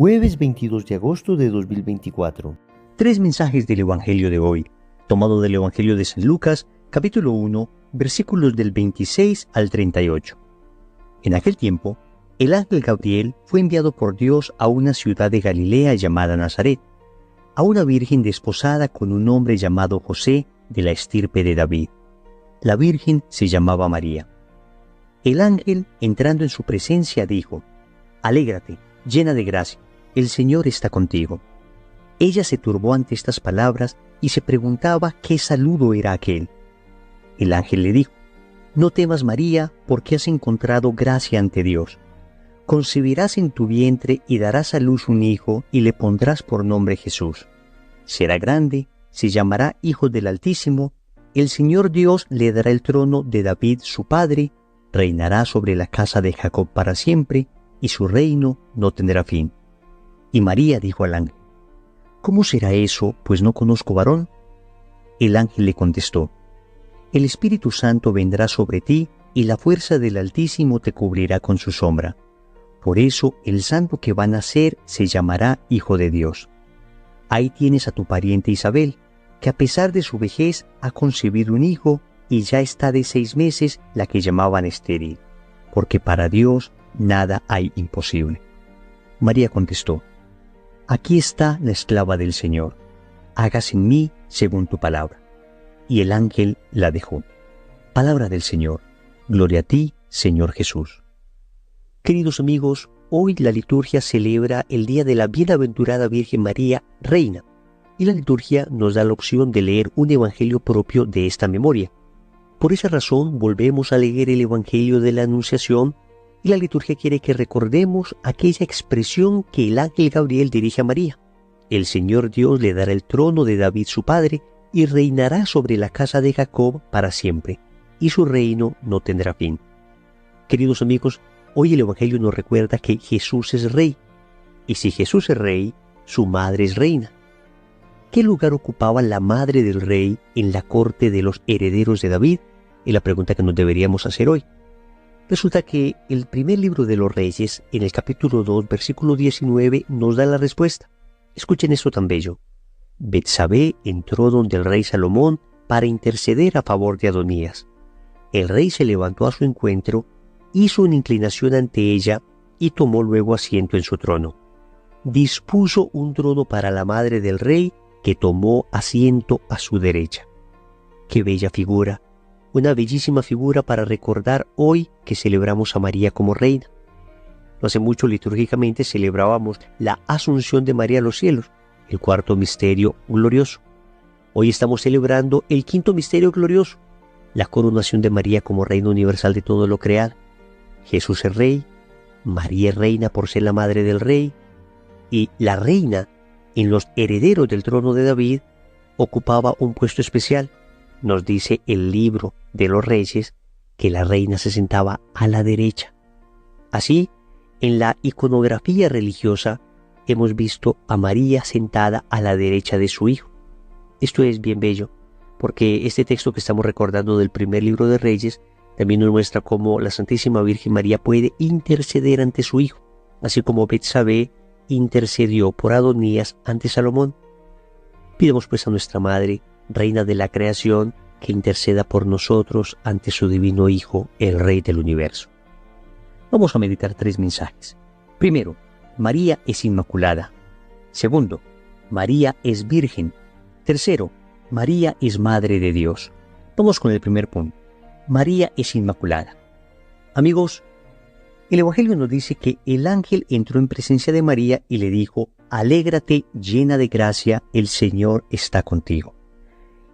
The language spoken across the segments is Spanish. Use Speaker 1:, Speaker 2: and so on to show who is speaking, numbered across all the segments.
Speaker 1: Jueves 22 de agosto de 2024.
Speaker 2: Tres mensajes del Evangelio de hoy, tomado del Evangelio de San Lucas, capítulo 1, versículos del 26 al 38. En aquel tiempo, el ángel Gabriel fue enviado por Dios a una ciudad de Galilea llamada Nazaret, a una virgen desposada con un hombre llamado José de la estirpe de David. La virgen se llamaba María. El ángel, entrando en su presencia, dijo: «Alégrate, llena de gracia, el Señor está contigo». Ella se turbó ante estas palabras y se preguntaba qué saludo era aquel. El ángel le dijo: «No temas, María, porque has encontrado gracia ante Dios. Concebirás en tu vientre y darás a luz un hijo y le pondrás por nombre Jesús. Será grande, se llamará Hijo del Altísimo. El Señor Dios le dará el trono de David su padre, reinará sobre la casa de Jacob para siempre, y su reino no tendrá fin». Y María dijo al ángel: «¿Cómo será eso, pues no conozco varón?». El ángel le contestó: «El Espíritu Santo vendrá sobre ti, y la fuerza del Altísimo te cubrirá con su sombra. Por eso el santo que va a nacer se llamará Hijo de Dios. Ahí tienes a tu pariente Isabel, que a pesar de su vejez ha concebido un hijo, y ya está de 6 meses la que llamaban estéril, porque para Dios nada hay imposible». María contestó: «Aquí está la esclava del Señor, hágase en mí según tu palabra». Y el ángel la dejó. Palabra del Señor. Gloria a ti, Señor Jesús. Queridos amigos, hoy la liturgia celebra el día de la bienaventurada Virgen María, Reina, y la liturgia nos da la opción de leer un evangelio propio de esta memoria. Por esa razón volvemos a leer el evangelio de la Anunciación, y la liturgia quiere que recordemos aquella expresión que el ángel Gabriel dirige a María: «El Señor Dios le dará el trono de David su padre, y reinará sobre la casa de Jacob para siempre, y su reino no tendrá fin». Queridos amigos, hoy el evangelio nos recuerda que Jesús es rey, y si Jesús es rey, su madre es reina. ¿Qué lugar ocupaba la madre del rey en la corte de los herederos de David? Es la pregunta que nos deberíamos hacer hoy. Resulta que el primer libro de los Reyes, en el capítulo 2, versículo 19, nos da la respuesta. Escuchen esto tan bello. Betsabé entró donde el rey Salomón para interceder a favor de Adonías. El rey se levantó a su encuentro, hizo una inclinación ante ella y tomó luego asiento en su trono. Dispuso un trono para la madre del rey, que tomó asiento a su derecha. ¡Qué bella figura! Una bellísima figura para recordar hoy que celebramos a María como reina. No hace mucho litúrgicamente celebrábamos la Asunción de María a los cielos, el cuarto misterio glorioso. Hoy estamos celebrando el quinto misterio glorioso, la coronación de María como reina universal de todo lo creado. Jesús es rey, María es reina por ser la madre del rey, y la reina, en los herederos del trono de David, ocupaba un puesto especial. Nos dice el libro de los Reyes que la reina se sentaba a la derecha. Así, en la iconografía religiosa hemos visto a María sentada a la derecha de su hijo. Esto es bien bello, porque este texto que estamos recordando del primer libro de Reyes también nos muestra cómo la Santísima Virgen María puede interceder ante su hijo, así como Betsabé intercedió por Adonías ante Salomón. Pidamos pues a nuestra Madre, Reina de la creación, que interceda por nosotros ante su divino Hijo, el Rey del universo. Vamos a meditar 3 mensajes. Primero, María es inmaculada. Segundo, María es virgen. Tercero, María es madre de Dios. Vamos con el primer punto. María es inmaculada. Amigos, el Evangelio nos dice que el ángel entró en presencia de María y le dijo: «Alégrate, llena de gracia, el Señor está contigo».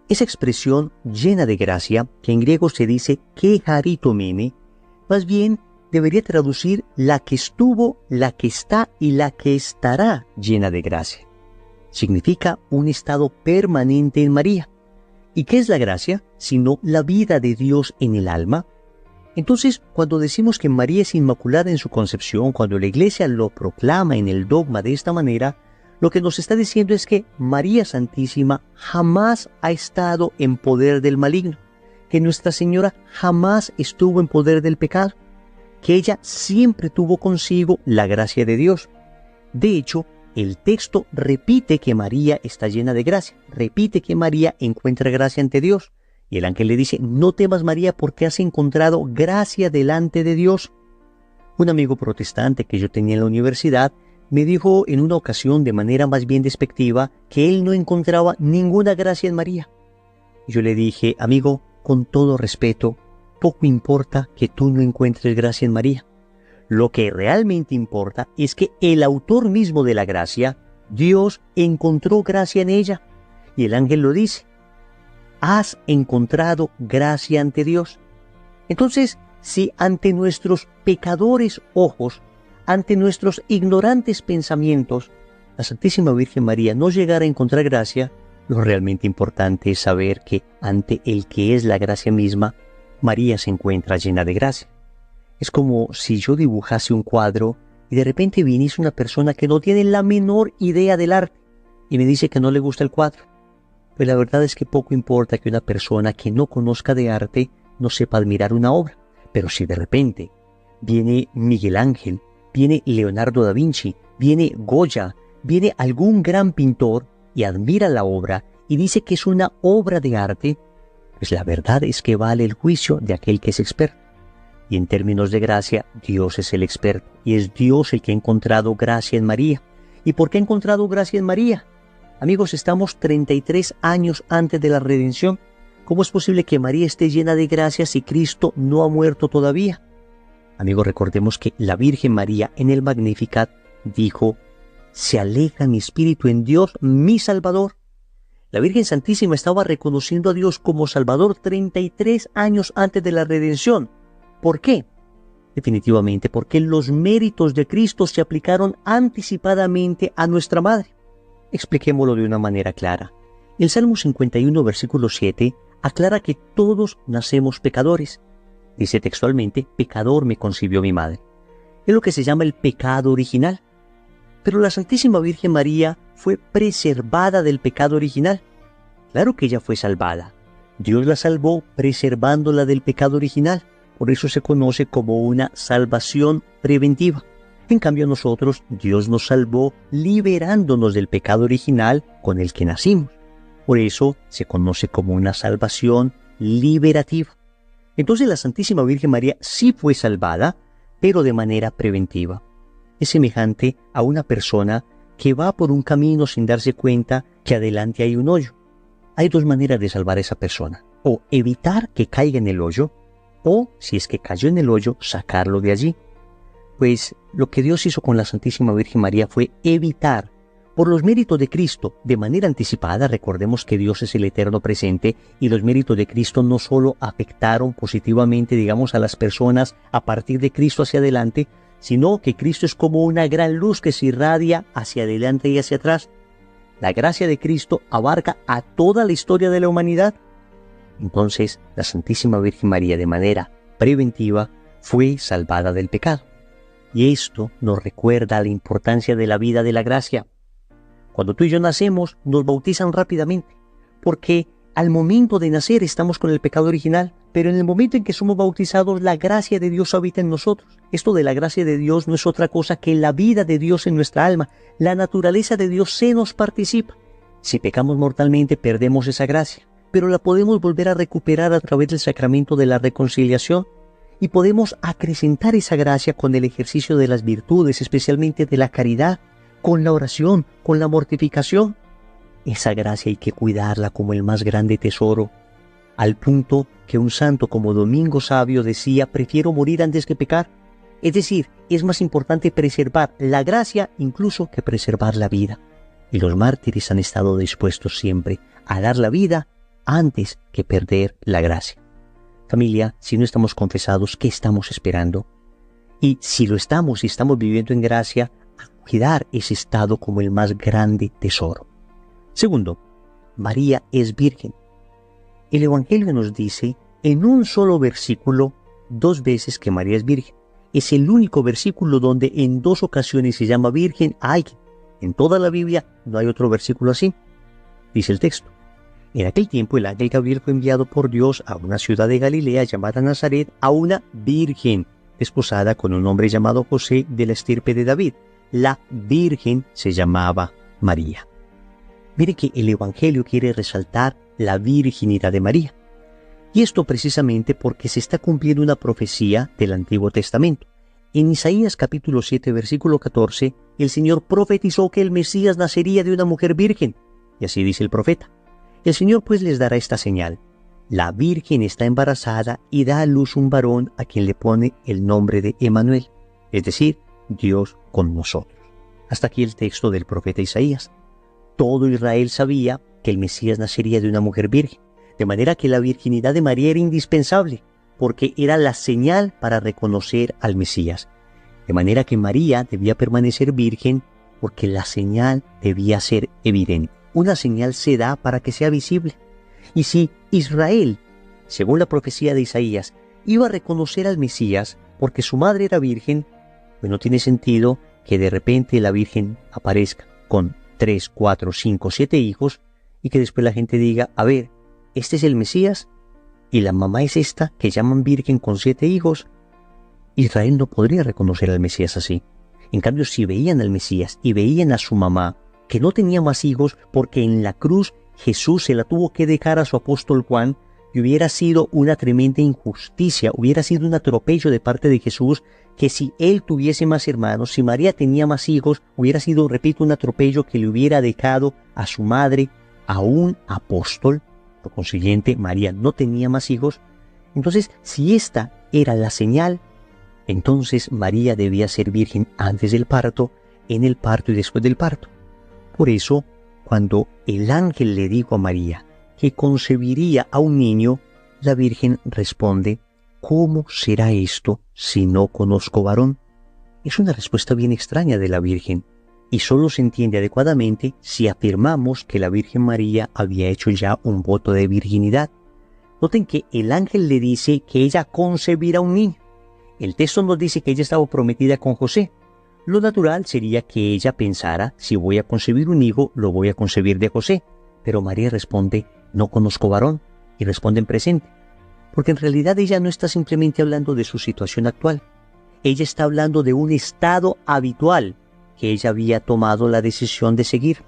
Speaker 2: Esa expresión llena de gracia, que en griego se dice que charitomene, más bien debería traducir la que estuvo, la que está y la que estará llena de gracia. Significa un estado permanente en María. ¿Y qué es la gracia? Sino la vida de Dios en el alma. Entonces, cuando decimos que María es inmaculada en su concepción, cuando la Iglesia lo proclama en el dogma de esta manera, lo que nos está diciendo es que María Santísima jamás ha estado en poder del maligno, que Nuestra Señora jamás estuvo en poder del pecado, que ella siempre tuvo consigo la gracia de Dios. De hecho, el texto repite que María está llena de gracia, repite que María encuentra gracia ante Dios. Y el ángel le dice, no temas María porque has encontrado gracia delante de Dios. Un amigo protestante que yo tenía en la universidad me dijo en una ocasión de manera más bien despectiva que él no encontraba ninguna gracia en María. Y yo le dije, amigo, con todo respeto, poco importa que tú no encuentres gracia en María. Lo que realmente importa es que el autor mismo de la gracia, Dios, encontró gracia en ella. Y el ángel lo dice, has encontrado gracia ante Dios. Entonces, si ante nuestros pecadores ojos, ante nuestros ignorantes pensamientos, la Santísima Virgen María no llegara a encontrar gracia, lo realmente importante es saber que ante el que es la gracia misma, María se encuentra llena de gracia. Es como si yo dibujase un cuadro y de repente viniese una persona que no tiene la menor idea del arte y me dice que no le gusta el cuadro. Pues la verdad es que poco importa que una persona que no conozca de arte no sepa admirar una obra. Pero si de repente viene Miguel Ángel, viene Leonardo da Vinci, viene Goya, viene algún gran pintor y admira la obra y dice que es una obra de arte, pues la verdad es que vale el juicio de aquel que es experto. Y en términos de gracia, Dios es el experto y es Dios el que ha encontrado gracia en María. ¿Y por qué ha encontrado gracia en María? Amigos, estamos 33 años antes de la redención. ¿Cómo es posible que María esté llena de gracia si Cristo no ha muerto todavía? Amigos, recordemos que la Virgen María en el Magnificat dijo, se alegra mi espíritu en Dios, mi Salvador. La Virgen Santísima estaba reconociendo a Dios como Salvador 33 años antes de la redención. ¿Por qué? Definitivamente porque los méritos de Cristo se aplicaron anticipadamente a nuestra Madre. Expliquémoslo de una manera clara. El Salmo 51, versículo 7, aclara que todos nacemos pecadores. Dice textualmente, pecador me concibió mi madre. Es lo que se llama el pecado original. Pero la Santísima Virgen María fue preservada del pecado original. Claro que ella fue salvada. Dios la salvó preservándola del pecado original. Por eso se conoce como una salvación preventiva. En cambio nosotros, Dios nos salvó liberándonos del pecado original con el que nacimos. Por eso se conoce como una salvación liberativa. Entonces la Santísima Virgen María sí fue salvada, pero de manera preventiva. Es semejante a una persona que va por un camino sin darse cuenta que adelante hay un hoyo. Hay dos maneras de salvar a esa persona. O evitar que caiga en el hoyo, o si es que cayó en el hoyo, sacarlo de allí. Pues lo que Dios hizo con la Santísima Virgen María fue evitar, por los méritos de Cristo, de manera anticipada. Recordemos que Dios es el eterno presente y los méritos de Cristo no solo afectaron positivamente, digamos, a las personas a partir de Cristo hacia adelante, sino que Cristo es como una gran luz que se irradia hacia adelante y hacia atrás. La gracia de Cristo abarca a toda la historia de la humanidad. Entonces, la Santísima Virgen María, de manera preventiva, fue salvada del pecado. Y esto nos recuerda la importancia de la vida de la gracia. Cuando tú y yo nacemos, nos bautizan rápidamente, porque al momento de nacer estamos con el pecado original, pero en el momento en que somos bautizados, la gracia de Dios habita en nosotros. Esto de la gracia de Dios no es otra cosa que la vida de Dios en nuestra alma. La naturaleza de Dios se nos participa. Si pecamos mortalmente, perdemos esa gracia, pero la podemos volver a recuperar a través del sacramento de la reconciliación. Y podemos acrecentar esa gracia con el ejercicio de las virtudes, especialmente de la caridad, con la oración, con la mortificación. Esa gracia hay que cuidarla como el más grande tesoro, al punto que un santo como Domingo Sabio decía, prefiero morir antes que pecar. Es decir, es más importante preservar la gracia incluso que preservar la vida. Y los mártires han estado dispuestos siempre a dar la vida antes que perder la gracia. Familia, si no estamos confesados, ¿qué estamos esperando? Y si lo estamos, si estamos viviendo en gracia, a cuidar ese estado como el más grande tesoro. Segundo, María es virgen. El Evangelio nos dice en un solo versículo 2 veces que María es virgen. Es el único versículo donde en 2 ocasiones se llama virgen a alguien. En toda la Biblia no hay otro versículo así. Dice el texto. En aquel tiempo el ángel Gabriel fue enviado por Dios a una ciudad de Galilea llamada Nazaret, a una virgen desposada con un hombre llamado José de la estirpe de David. la Virgen se llamaba María. Mire que el Evangelio quiere resaltar la virginidad de María. Y esto precisamente porque se está cumpliendo una profecía del Antiguo Testamento. En Isaías capítulo 7, versículo 14, el Señor profetizó que el Mesías nacería de una mujer virgen. Y así dice el profeta. El Señor pues les dará esta señal. La Virgen está embarazada y da a luz un varón a quien le pone el nombre de Emmanuel, es decir, Dios con nosotros. Hasta aquí el texto del profeta Isaías. Todo Israel sabía que el Mesías nacería de una mujer virgen, de manera que la virginidad de María era indispensable, porque era la señal para reconocer al Mesías. De manera que María debía permanecer virgen porque la señal debía ser evidente. Una señal se da para que sea visible. Y si Israel, según la profecía de Isaías, iba a reconocer al Mesías porque su madre era virgen, pues no tiene sentido que de repente la Virgen aparezca con 3, 4, 5, 7 hijos y que después la gente diga, a ver, este es el Mesías y la mamá es esta que llaman virgen con 7 hijos. Israel no podría reconocer al Mesías así. En cambio, si veían al Mesías y veían a su mamá que no tenía más hijos porque en la cruz Jesús se la tuvo que dejar a su apóstol Juan, y hubiera sido una tremenda injusticia, hubiera sido un atropello de parte de Jesús, que si él tuviese más hermanos, si María tenía más hijos, hubiera sido, repito, un atropello que le hubiera dejado a su madre, a un apóstol. Por consiguiente, María no tenía más hijos. Entonces, si esta era la señal, entonces María debía ser virgen antes del parto, en el parto y después del parto. Por eso, cuando el ángel le dijo a María que concebiría a un niño, la Virgen responde, ¿cómo será esto si no conozco varón? Es una respuesta bien extraña de la Virgen, y solo se entiende adecuadamente si afirmamos que la Virgen María había hecho ya un voto de virginidad. Noten que el ángel le dice que ella concebirá un niño. El texto nos dice que ella estaba prometida con José. Lo natural sería que ella pensara, si voy a concebir un hijo, lo voy a concebir de José. Pero María responde, no conozco varón, y responde en presente. Porque en realidad ella no está simplemente hablando de su situación actual. Ella está hablando de un estado habitual que ella había tomado la decisión de seguir.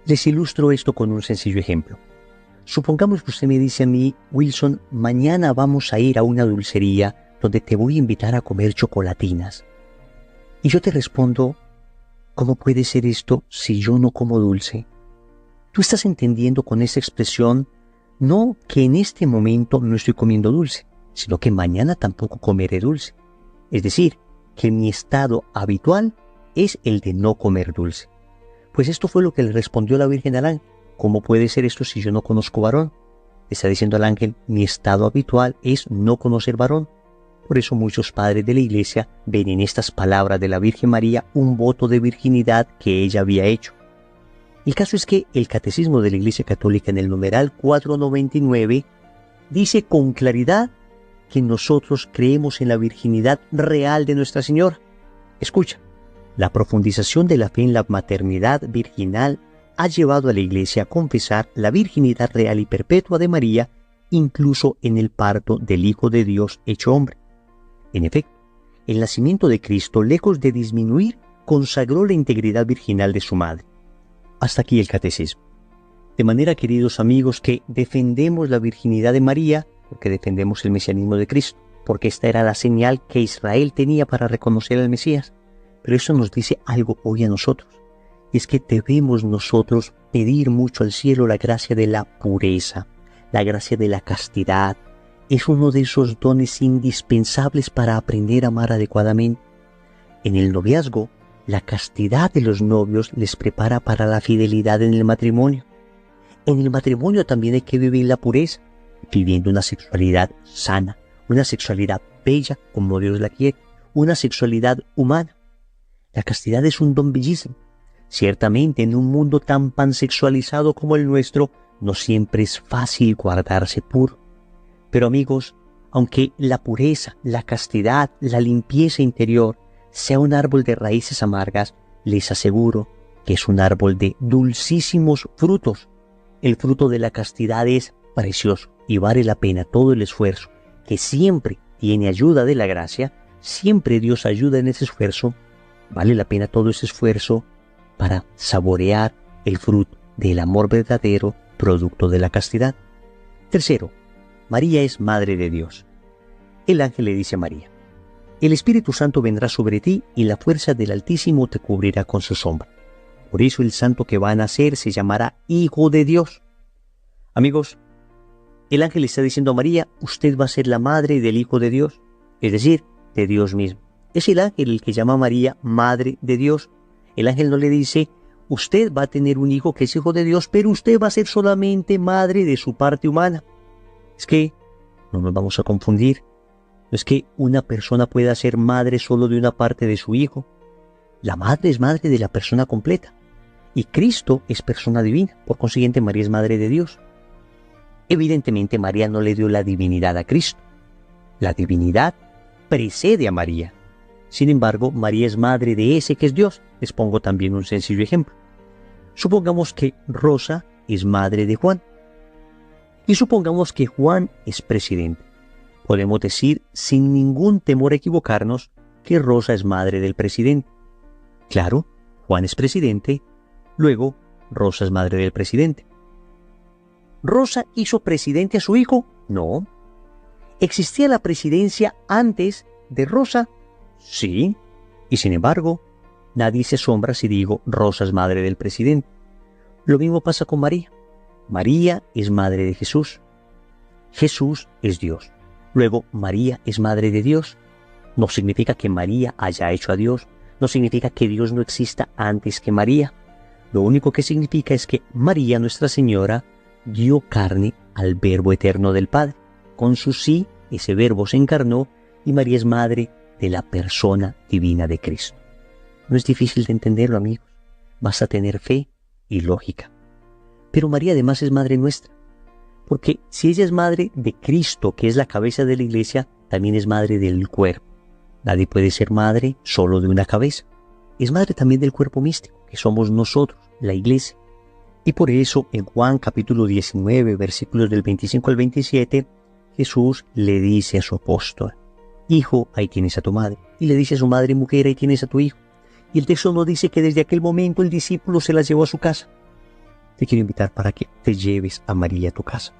Speaker 2: Les ilustro esto con un sencillo ejemplo. Supongamos que usted me dice a mí, Wilson, mañana vamos a ir a una dulcería donde te voy a invitar a comer chocolatinas. Y yo te respondo, ¿cómo puede ser esto si yo no como dulce? Tú estás entendiendo con esa expresión no que en este momento no estoy comiendo dulce, sino que mañana tampoco comeré dulce. Es decir, que mi estado habitual es el de no comer dulce. Pues esto fue lo que le respondió la Virgen al ángel. ¿Cómo puede ser esto si yo no conozco varón? Le está diciendo al ángel, mi estado habitual es no conocer varón. Por eso muchos padres de la Iglesia ven en estas palabras de la Virgen María un voto de virginidad que ella había hecho. El caso es que el Catecismo de la Iglesia Católica en el numeral 499 dice con claridad que nosotros creemos en la virginidad real de Nuestra Señora. Escucha, la profundización de la fe en la maternidad virginal ha llevado a la Iglesia a confesar la virginidad real y perpetua de María, incluso en el parto del Hijo de Dios hecho hombre. En efecto, el nacimiento de Cristo, lejos de disminuir, consagró la integridad virginal de su madre. Hasta aquí el catecismo. De manera, queridos amigos, que defendemos la virginidad de María porque defendemos el mesianismo de Cristo, porque esta era la señal que Israel tenía para reconocer al Mesías. Pero eso nos dice algo hoy a nosotros, y es que debemos nosotros pedir mucho al cielo la gracia de la pureza, la gracia de la castidad. Es uno de esos dones indispensables para aprender a amar adecuadamente. En el noviazgo, la castidad de los novios les prepara para la fidelidad en el matrimonio. En el matrimonio también hay que vivir la pureza, viviendo una sexualidad sana, una sexualidad bella como Dios la quiere, una sexualidad humana. La castidad es un don bellísimo. Ciertamente, en un mundo tan pansexualizado como el nuestro, no siempre es fácil guardarse puro. Pero amigos, aunque la pureza, la castidad, la limpieza interior sea un árbol de raíces amargas, les aseguro que es un árbol de dulcísimos frutos. El fruto de la castidad es precioso y vale la pena todo el esfuerzo, que siempre tiene ayuda de la gracia, siempre Dios ayuda en ese esfuerzo, Vale la pena todo ese esfuerzo para saborear el fruto del amor verdadero, producto de la castidad. Tercero, María es Madre de Dios. El ángel le dice a María: el Espíritu Santo vendrá sobre ti y la fuerza del Altísimo te cubrirá con su sombra. Por eso el santo que va a nacer se llamará Hijo de Dios. Amigos, el ángel le está diciendo a María: usted va a ser la madre del Hijo de Dios, es decir, de Dios mismo. Es el ángel el que llama a María Madre de Dios. El ángel no le dice: usted va a tener un hijo que es hijo de Dios, pero usted va a ser solamente madre de su parte humana. Es que no nos vamos a confundir. No es que una persona pueda ser madre solo de una parte de su hijo. La madre es madre de la persona completa. Y Cristo es persona divina. Por consiguiente, María es madre de Dios. Evidentemente, María no le dio la divinidad a Cristo. La divinidad precede a María. Sin embargo, María es madre de ese que es Dios. Les pongo también un sencillo ejemplo. Supongamos que Rosa es madre de Juan. Y supongamos que Juan es presidente. Podemos decir, sin ningún temor a equivocarnos, que Rosa es madre del presidente. Claro, Juan es presidente, luego Rosa es madre del presidente. ¿Rosa hizo presidente a su hijo? No. ¿Existía la presidencia antes de Rosa? Sí. Y sin embargo, nadie se asombra si digo Rosa es madre del presidente. Lo mismo pasa con María. María es madre de Jesús. Jesús es Dios. Luego, María es madre de Dios. No significa que María haya hecho a Dios. No significa que Dios no exista antes que María. Lo único que significa es que María, Nuestra Señora, dio carne al Verbo eterno del Padre. Con su sí, ese Verbo se encarnó y María es madre de la persona divina de Cristo. No es difícil de entenderlo, amigos. Basta tener fe y lógica. Pero María además es madre nuestra. Porque si ella es madre de Cristo, que es la cabeza de la iglesia, también es madre del cuerpo. Nadie puede ser madre solo de una cabeza. Es madre también del cuerpo místico, que somos nosotros, la iglesia. Y por eso en Juan capítulo 19, versículos del 25 al 27, Jesús le dice a su apóstol: hijo, ahí tienes a tu madre. Y le dice a su madre: mujer, ahí tienes a tu hijo. Y el texto nos dice que desde aquel momento el discípulo se las llevó a su casa. Te quiero invitar para que te lleves a María a tu casa.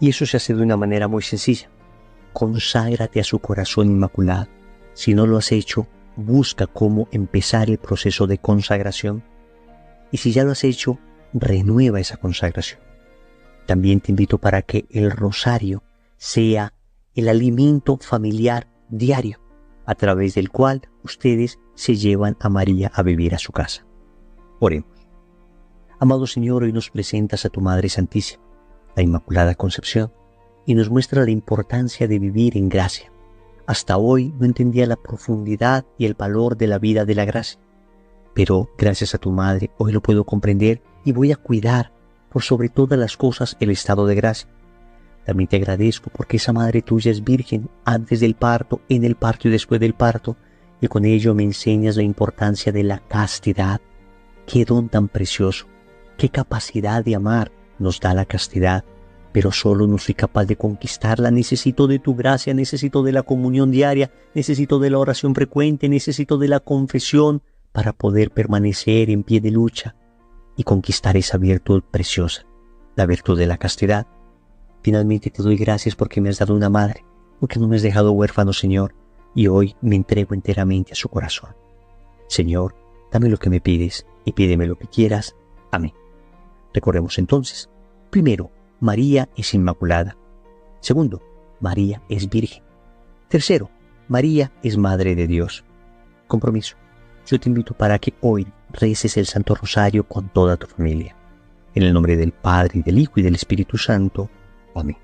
Speaker 2: Y eso se hace de una manera muy sencilla. Conságrate a su corazón inmaculado. Si no lo has hecho, busca cómo empezar el proceso de consagración. Y si ya lo has hecho, renueva esa consagración. También te invito para que el rosario sea el alimento familiar diario, a través del cual ustedes se llevan a María a vivir a su casa. Oremos. Amado Señor, hoy nos presentas a tu Madre Santísima, la Inmaculada Concepción, y nos muestra la importancia de vivir en gracia. Hasta hoy no entendía la profundidad y el valor de la vida de la gracia, pero gracias a tu Madre hoy lo puedo comprender y voy a cuidar por sobre todas las cosas el estado de gracia. También te agradezco porque esa Madre tuya es virgen antes del parto, en el parto y después del parto, y con ello me enseñas la importancia de la castidad. Qué don tan precioso, qué capacidad de amar nos da la castidad, pero solo no soy capaz de conquistarla. Necesito de tu gracia, necesito de la comunión diaria, necesito de la oración frecuente, necesito de la confesión para poder permanecer en pie de lucha y conquistar esa virtud preciosa, la virtud de la castidad. Finalmente te doy gracias porque me has dado una madre, porque no me has dejado huérfano, Señor, y hoy me entrego enteramente a su corazón. Señor, dame lo que me pides y pídeme lo que quieras. Amén. Recordemos entonces: primero, María es inmaculada. Segundo, María es virgen. Tercero, María es Madre de Dios. Compromiso. Yo te invito para que hoy reces el Santo Rosario con toda tu familia. En el nombre del Padre, y del Hijo, y del Espíritu Santo. Amén.